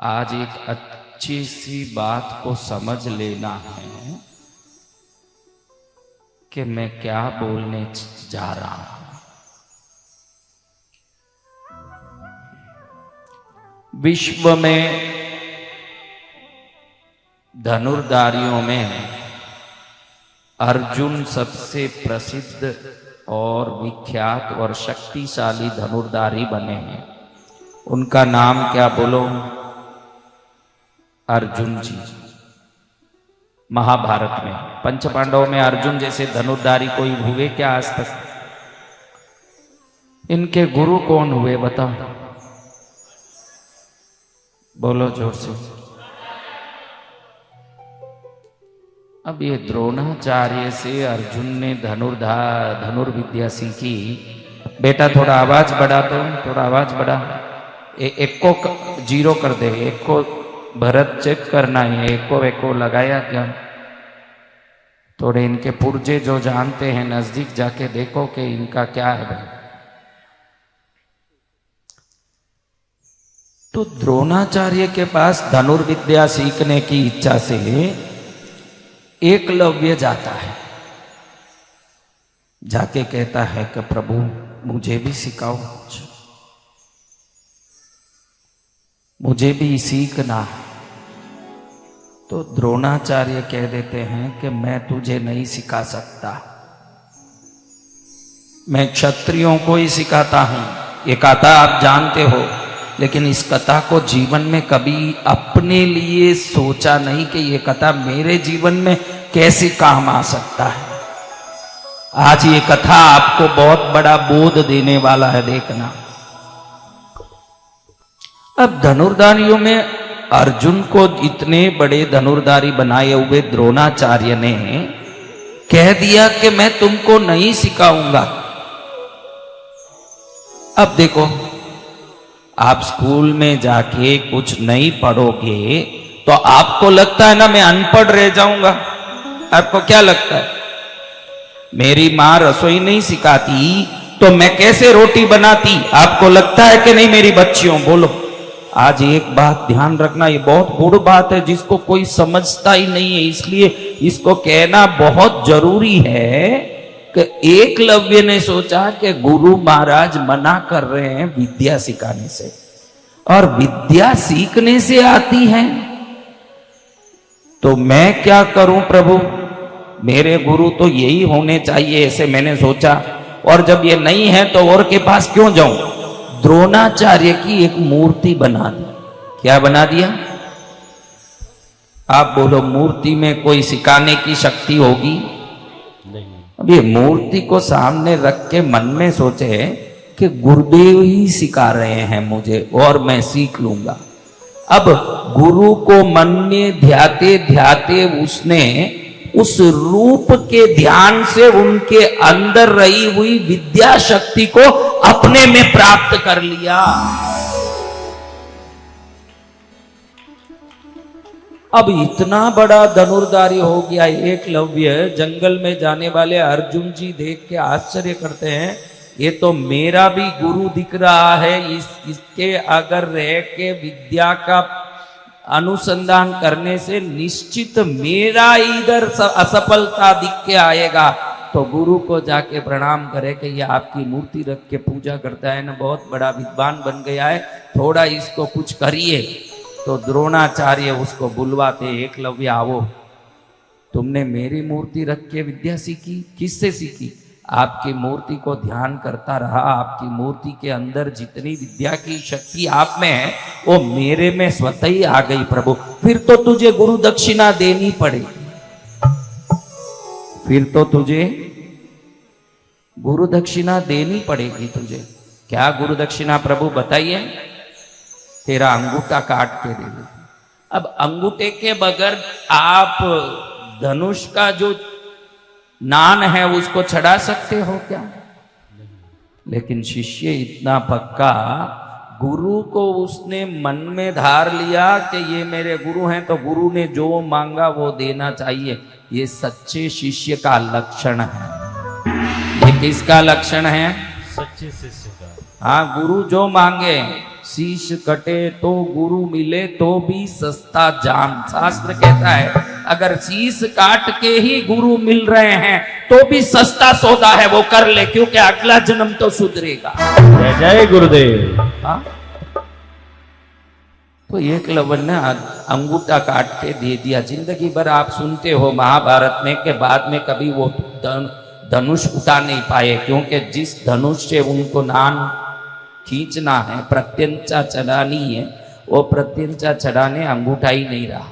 आज एक अच्छी सी बात को समझ लेना है कि मैं क्या बोलने जा रहा हूं। विश्व में धनुर्धारियों में अर्जुन सबसे प्रसिद्ध और विख्यात और शक्तिशाली धनुर्धारी बने हैं। उनका नाम क्या बोलो? अर्जुन जी। महाभारत में पंच पांडवों में अर्जुन जैसे धनुर्धारी कोई हुए क्या आज तक? इनके गुरु कौन हुए बताओ? बोलो जोर से। अब ये द्रोणाचार्य से अर्जुन ने धनुर्विद्या सीखी। बेटा थोड़ा आवाज बढ़ा दो, थोड़ा आवाज बढ़ा। एक को जीरो कर दे, एक को भरत चेक करना है, एक को लगाया क्या? थोड़े इनके पुर्जे जो जानते हैं नजदीक जाके देखो कि इनका क्या है भाई। तो द्रोणाचार्य के पास धनुर्विद्या सीखने की इच्छा से एकलव्य जाता है। जाके कहता है कि प्रभु मुझे भी सिखाओ, मुझे भी सीखना है। तो द्रोणाचार्य कह देते हैं कि मैं तुझे नहीं सिखा सकता, मैं क्षत्रियों को ही सिखाता हूं। ये कथा आप जानते हो, लेकिन इस कथा को जीवन में कभी अपने लिए सोचा नहीं कि ये कथा मेरे जीवन में कैसे काम आ सकता है। आज ये कथा आपको बहुत बड़ा बोध देने वाला है, देखना। अब धनुर्धारियों में अर्जुन को इतने बड़े धनुर्धारी बनाए हुए द्रोणाचार्य ने कह दिया कि मैं तुमको नहीं सिखाऊंगा। अब देखो, आप स्कूल में जाके कुछ नहीं पढ़ोगे तो आपको लगता है ना मैं अनपढ़ रह जाऊंगा। आपको क्या लगता है? मेरी मां रसोई नहीं सिखाती तो मैं कैसे रोटी बनाती? आपको लगता है कि नहीं मेरी बच्चियों? बोलो। आज एक बात ध्यान रखना, ये बहुत बड़ी बात है जिसको कोई समझता ही नहीं है, इसलिए इसको कहना बहुत जरूरी है कि एकलव्य ने सोचा कि गुरु महाराज मना कर रहे हैं विद्या सिखाने से, और विद्या सीखने से आती है, तो मैं क्या करूं प्रभु? मेरे गुरु तो यही होने चाहिए, ऐसे मैंने सोचा। और जब ये नहीं है तो और के पास क्यों जाऊं? द्रोणाचार्य की एक मूर्ति बना दी। क्या बना दिया? आप बोलो। मूर्ति में कोई सिखाने की शक्ति होगी नहीं। अब ये मूर्ति को सामने रख के मन में सोचे कि गुरुदेव ही सिखा रहे हैं मुझे और मैं सीख लूंगा। अब गुरु को मन में ध्याते ध्याते उसने उस रूप के ध्यान से उनके अंदर रही हुई विद्या शक्ति को अपने में प्राप्त कर लिया। अब इतना बड़ा धनुर्धारी हो गया एकलव्य। जंगल में जाने वाले अर्जुन जी देख के आश्चर्य करते हैं, ये तो मेरा भी गुरु दिख रहा है। इसके अगर रह के विद्या का अनुसंधान करने से निश्चित मेरा इधर असफलता दिख के आएगा। तो गुरु को जाके प्रणाम करे कि ये आपकी मूर्ति रख के पूजा करता है ना, बहुत बड़ा विद्वान बन गया है, थोड़ा इसको कुछ करिए। तो द्रोणाचार्य उसको बुलवाते, एकलव्य आओ, तुमने मेरी मूर्ति रख के विद्या सीखी? किससे सीखी? आपकी मूर्ति को ध्यान करता रहा, आपकी मूर्ति के अंदर जितनी विद्या की शक्ति आप में है वो मेरे में स्वतः ही आ गई प्रभु। फिर तो तुझे गुरु दक्षिणा देनी पड़ेगी, फिर तो तुझे गुरु दक्षिणा देनी पड़ेगी तुझे। क्या गुरु दक्षिणा प्रभु बताइए? तेरा अंगूठा काट के दे दे। अब अंगूठे के बगैर आप धनुष का जो नान है उसको चढ़ा सकते हो क्या? लेकिन शिष्य इतना पक्का, गुरु को उसने मन में धार लिया कि ये मेरे गुरु हैं, तो गुरु ने जो मांगा वो देना चाहिए। ये सच्चे शिष्य का लक्षण है। ये किसका लक्षण है? सच्चे शिष्य का। हाँ, गुरु जो मांगे शीश कटे तो गुरु मिले तो भी सस्ता जान। शास्त्र कहता है अगर शीश काट के ही गुरु मिल रहे हैं तो भी सस्ता सौदा है, वो कर ले, क्योंकि अगला जन्म तो सुधरेगा। जय जय गुरुदेव। हाँ? तो एकलव्य ने अंगूठा काट के दे दिया। जिंदगी भर आप सुनते हो महाभारत में के बाद में कभी वो धनुष उठा नहीं पाए, क्योंकि जिस धनुष से उनको नाम खींचना है, प्रत्यंचा चढ़ानी है, वो प्रत्यंचा चढ़ाने अंगूठा ही नहीं रहा।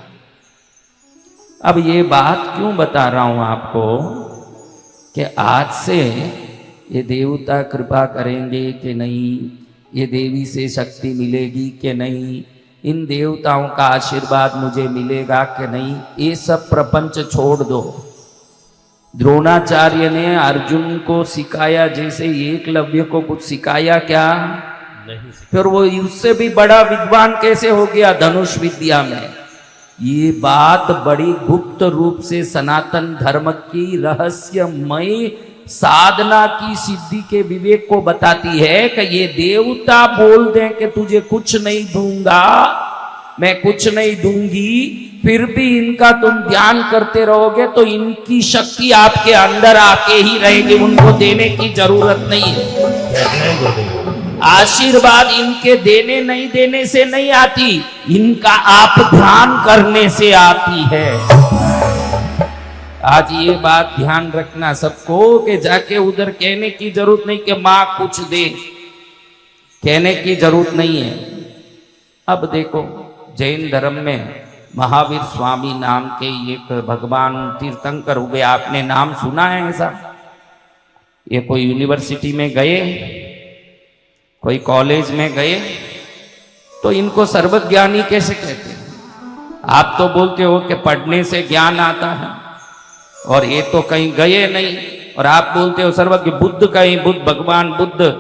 अब ये बात क्यों बता रहा हूं आपको कि आज से ये देवता कृपा करेंगे कि नहीं, ये देवी से शक्ति मिलेगी कि नहीं, इन देवताओं का आशीर्वाद मुझे मिलेगा कि नहीं, ये सब प्रपंच छोड़ दो। द्रोणाचार्य ने अर्जुन को सिखाया जैसे एकलव्य को कुछ सिखाया क्या? नहीं। फिर वो उससे भी बड़ा विद्वान कैसे हो गया धनुष विद्या में? ये बात बड़ी गुप्त रूप से सनातन धर्म की रहस्यमय साधना की सिद्धि के विवेक को बताती है कि ये देवता बोल दें कि तुझे कुछ नहीं दूंगा, मैं कुछ नहीं दूंगी, फिर भी इनका तुम ध्यान करते रहोगे तो इनकी शक्ति आपके अंदर आके ही रहेगी, उनको देने की जरूरत नहीं है। आशीर्वाद इनके देने नहीं देने से नहीं आती, इनका आप ध्यान करने से आती है। आज ये बात ध्यान रखना सबको कि जाके उधर कहने की जरूरत नहीं कि मां कुछ दे, कहने की जरूरत नहीं है। अब देखो जैन धर्म में महावीर स्वामी नाम के एक भगवान तीर्थंकर हुए, आपने नाम सुना है ऐसा? ये कोई यूनिवर्सिटी में गए, कोई कॉलेज में गए, तो इनको सर्वज्ञानी कैसे कहते हैं? आप तो बोलते हो कि पढ़ने से ज्ञान आता है, और ये तो कहीं गए नहीं, और आप बोलते हो सर्वज्ञ। बुद्ध कहीं बुद्ध, भगवान बुद्ध,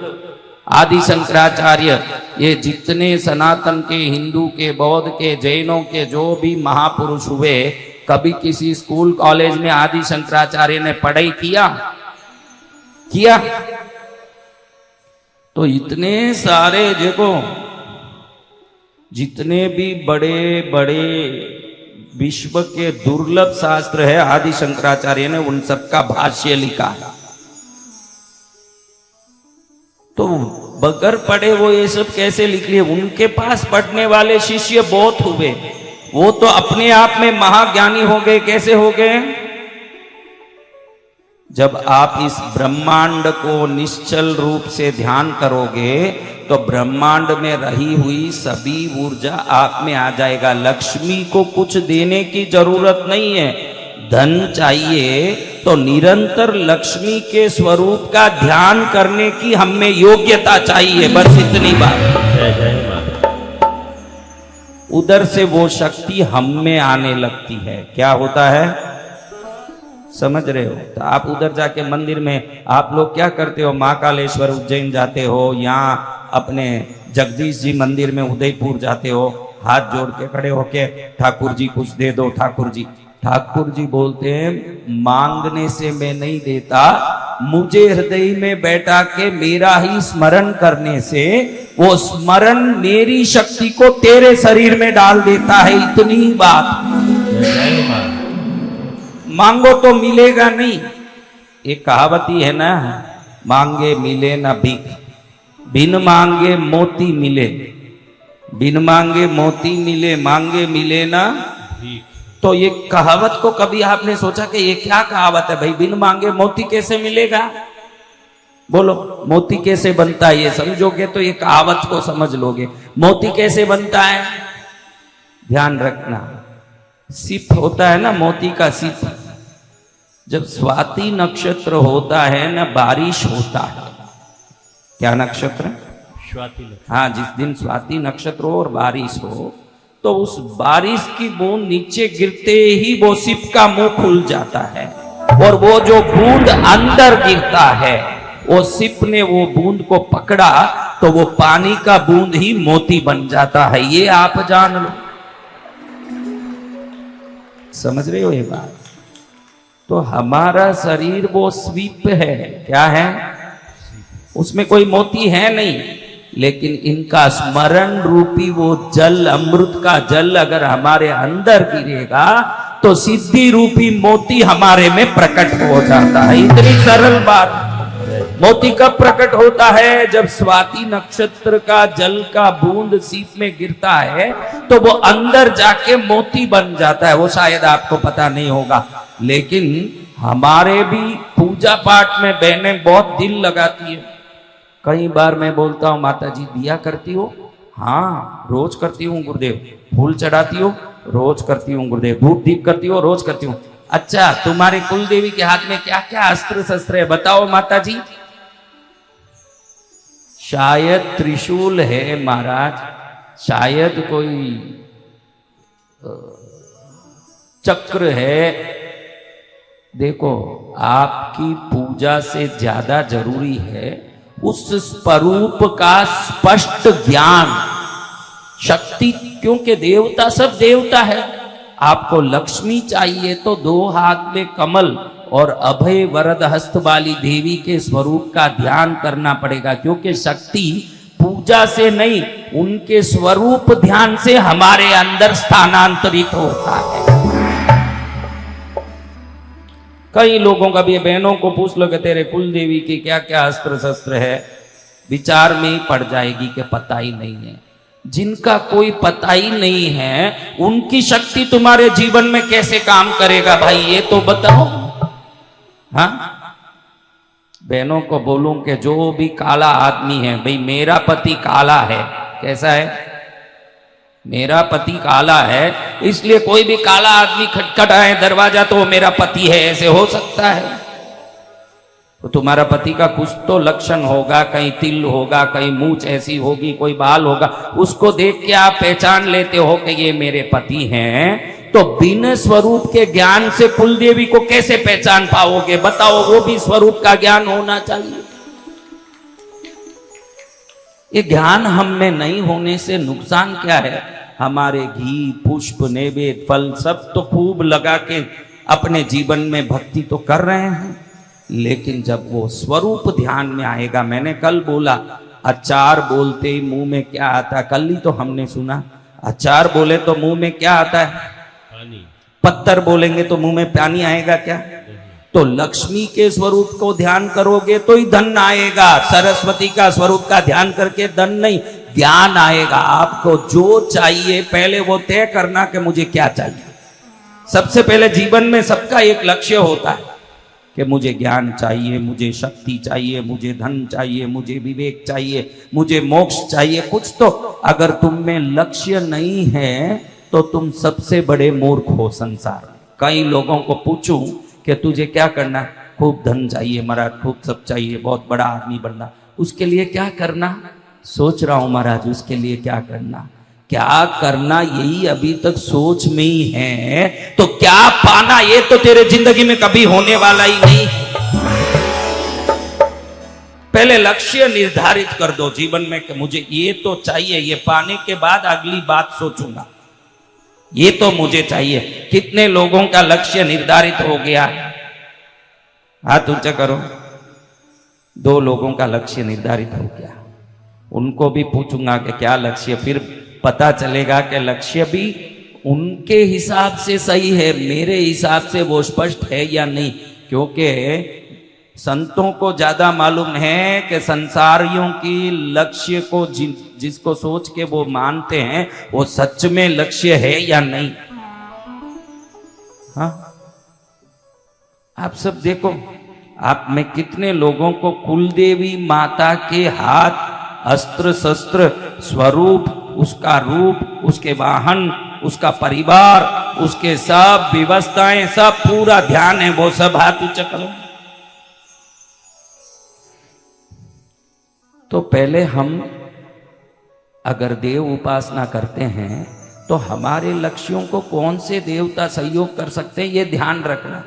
आदि शंकराचार्य, ये जितने सनातन के, हिंदू के, बौद्ध के, जैनों के जो भी महापुरुष हुए, कभी किसी स्कूल कॉलेज में आदि शंकराचार्य ने पढ़ाई किया? तो इतने सारे देखो, जितने भी बड़े बड़े विश्व के दुर्लभ शास्त्र है, आदि शंकराचार्य ने उन सबका भाष्य लिखा है। तो बगैर पढ़े वो ये सब कैसे लिख लिए? उनके पास पढ़ने वाले शिष्य बहुत हुए, वो तो अपने आप में महाज्ञानी हो गए। कैसे हो गए? जब आप इस ब्रह्मांड को निश्चल रूप से ध्यान करोगे तो ब्रह्मांड में रही हुई सभी ऊर्जा आप में आ जाएगा। लक्ष्मी को कुछ देने की जरूरत नहीं है। धन चाहिए तो निरंतर लक्ष्मी के स्वरूप का ध्यान करने की हम में योग्यता चाहिए, बस इतनी बात। उधर से वो शक्ति हम में आने लगती है। क्या होता है समझ रहे हो? तो आप उधर जाके मंदिर में आप लोग क्या करते हो? महाकालेश्वर उज्जैन जाते हो, यहाँ अपने जगदीश जी मंदिर में उदयपुर जाते हो, हाथ जोड़ के खड़े होके ठाकुर जी कुछ दे दो। ठाकुर जी बोलते हैं मांगने से मैं नहीं देता, मुझे हृदय में बैठा के मेरा ही स्मरण करने से वो स्मरण मेरी शक्ति को तेरे शरीर में डाल देता है। इतनी ही बात। मांगो तो मिलेगा नहीं। एक कहावती है ना, मांगे मिले ना भीख, बिन मांगे मोती मिले, बिन मांगे मोती मिले, मांगे मिले ना भीख। तो ये कहावत को कभी आपने सोचा कि ये क्या कहावत है भाई? बिन मांगे मोती कैसे मिलेगा? बोलो, मोती कैसे बनता है? ये समझोगे तो ये कहावत को समझ लोगे। मोती कैसे बनता है ध्यान रखना। सिप होता है ना, मोती का सिप, जब स्वाति नक्षत्र होता है ना, बारिश होता है। क्या नक्षत्र? स्वाति नक्षत्र। हाँ, जिस दिन स्वाति नक्षत्र हो और बारिश हो तो उस बारिश की बूंद नीचे गिरते ही वो सिप का मुंह खुल जाता है, और वो जो बूंद अंदर गिरता है, वो सिप ने वो बूंद को पकड़ा तो वो पानी का बूंद ही मोती बन जाता है। ये आप जान लो। समझ रहे हो ये बात? तो हमारा शरीर वो स्वीप है। क्या है? उसमें कोई मोती है नहीं, लेकिन इनका स्मरण रूपी वो जल, अमृत का जल अगर हमारे अंदर गिरेगा तो सिद्धि रूपी मोती हमारे में प्रकट हो जाता है। इतनी सरल बात। मोती कब प्रकट होता है? जब स्वाति नक्षत्र का जल का बूंद सीप में गिरता है तो वो अंदर जाके मोती बन जाता है। वो शायद आपको पता नहीं होगा, लेकिन हमारे भी पूजा पाठ में बहनें बहुत दिल लगाती है। कई बार मैं बोलता हूं, माता जी दिया करती हो? हाँ रोज करती हूँ गुरुदेव। फूल चढ़ाती हो? रोज करती हूँ गुरुदेव। धूप दीप करती हो? रोज करती हूँ। अच्छा, तुम्हारे कुल देवी के हाथ में क्या क्या अस्त्र शस्त्र है बताओ माता जी? शायद त्रिशूल है महाराज, शायद कोई चक्र है। देखो, आपकी पूजा से ज्यादा जरूरी है उस स्वरूप का स्पष्ट ज्ञान, शक्ति। क्योंकि देवता सब देवता है। आपको लक्ष्मी चाहिए तो 2 हाथ में कमल और अभय वरद हस्त वाली देवी के स्वरूप का ध्यान करना पड़ेगा। क्योंकि शक्ति पूजा से नहीं, उनके स्वरूप ध्यान से हमारे अंदर स्थानांतरित होता है। कई लोगों का भी, बहनों को पूछ लो कि तेरे कुल देवी की क्या क्या अस्त्र शस्त्र है, विचार में ही पड़ जाएगी कि पता ही नहीं है। जिनका कोई पता ही नहीं है उनकी शक्ति तुम्हारे जीवन में कैसे काम करेगा भाई, ये तो बताओ। हाँ, बहनों को बोलूं कि जो भी काला आदमी है, भाई मेरा पति काला है, कैसा है? मेरा पति काला है, इसलिए कोई भी काला आदमी खटखटाए दरवाजा तो वो मेरा पति है, ऐसे हो सकता है? तो तुम्हारा पति का कुछ तो लक्षण होगा, कहीं तिल होगा, कहीं मूंछ ऐसी होगी, कोई बाल होगा, उसको देख के आप पहचान लेते हो कि ये मेरे पति हैं। तो बिना स्वरूप के ज्ञान से कुल देवी को कैसे पहचान पाओगे बताओ? वो भी स्वरूप का ज्ञान होना चाहिए। ये ज्ञान हम में नहीं होने से नुकसान क्या है? हमारे घी, पुष्प, नैवेद्य, फल सब तो खूब लगा के अपने जीवन में भक्ति तो कर रहे हैं, लेकिन जब वो स्वरूप ध्यान में आएगा, मैंने कल बोला अचार बोलते ही मुंह में क्या आता है? कल ही तो हमने सुना, अचार बोले तो मुंह में क्या आता है? पानी। पत्थर बोलेंगे तो मुंह में पानी आएगा क्या? तो लक्ष्मी के स्वरूप को ध्यान करोगे तो ही धन आएगा। सरस्वती का स्वरूप का ध्यान करके धन नहीं, ज्ञान आएगा। आपको जो चाहिए पहले वो तय करना कि मुझे क्या चाहिए। सबसे पहले जीवन में सबका एक लक्ष्य होता है कि मुझे ज्ञान चाहिए, मुझे शक्ति चाहिए, मुझे धन चाहिए, मुझे विवेक चाहिए, मुझे मोक्ष चाहिए। कुछ तो अगर तुम में लक्ष्य नहीं है तो तुम सबसे बड़े मूर्ख हो संसार में। कई लोगों को पूछूं कि तुझे क्या करना? खूब धन चाहिए महाराज, खूब सब चाहिए, बहुत बड़ा आदमी बनना। उसके लिए क्या करना? सोच रहा हूं महाराज, उसके लिए क्या करना? क्या करना यही अभी तक सोच में ही है, तो क्या पाना ये तो तेरे जिंदगी में कभी होने वाला ही नहीं। पहले लक्ष्य निर्धारित कर दो जीवन में कि मुझे ये तो चाहिए, ये पाने के बाद अगली बात सोचूंगा, ये तो मुझे चाहिए। कितने लोगों का लक्ष्य निर्धारित हो गया? हाथ ऊंचा करो। 2 लोगों का लक्ष्य निर्धारित हो गया। उनको भी पूछूंगा कि क्या लक्ष्य, फिर पता चलेगा कि लक्ष्य भी उनके हिसाब से सही है, मेरे हिसाब से वो स्पष्ट है या नहीं। क्योंकि संतों को ज्यादा मालूम है कि संसारियों की लक्ष्य को जिसको सोच के वो मानते हैं वो सच में लक्ष्य है या नहीं। हाँ, आप सब देखो, आप में कितने लोगों को कुलदेवी माता के हाथ, अस्त्र शस्त्र, स्वरूप, उसका रूप, उसके वाहन, उसका परिवार, उसके सब व्यवस्थाएं, सब पूरा ध्यान है। वो सब हाथ ऊंचा करो। तो पहले हम अगर देव उपासना करते हैं तो हमारे लक्ष्यों को कौन से देवता सहयोग कर सकते हैं, ये ध्यान रखना।